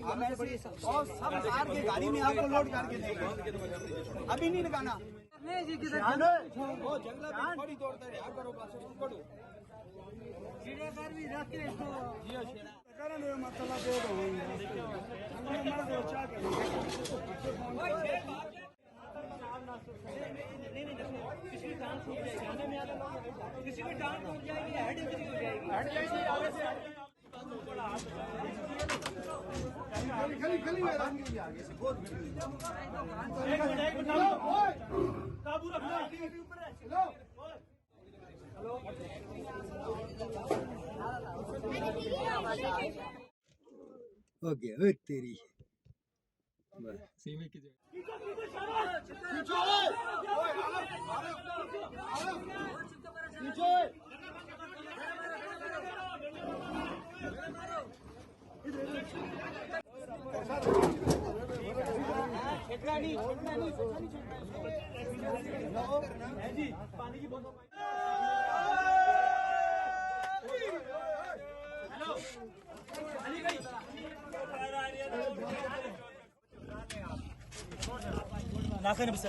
और सब कार की गाड़ी में आपको लोड करके देंगे। अभी नहीं लगाना। नहीं जी किधर वो जंगला में थोड़ी तोड़ता है यार। करो पास पकड़ो चिड़ियाघर भी रख के इसको जी कारण ये मतलब दे दो हमने मार दो चाह के नहीं किसी की टांग टूट जाएगी। हमें में आगे किसी की टांग टूट जाएगी। हेड इंजरी हो जाएगी। हेड जाएगी आगे से खली आगे से बहुत एक मिनट काबू रखना। हेलो हो गया ओ तेरी सीमे की जगह छेड़ना नहीं जी पानी की बोतल। हेलो अली भाई नाखन बस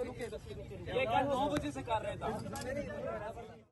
रुके 9 बजे से कर रहे था।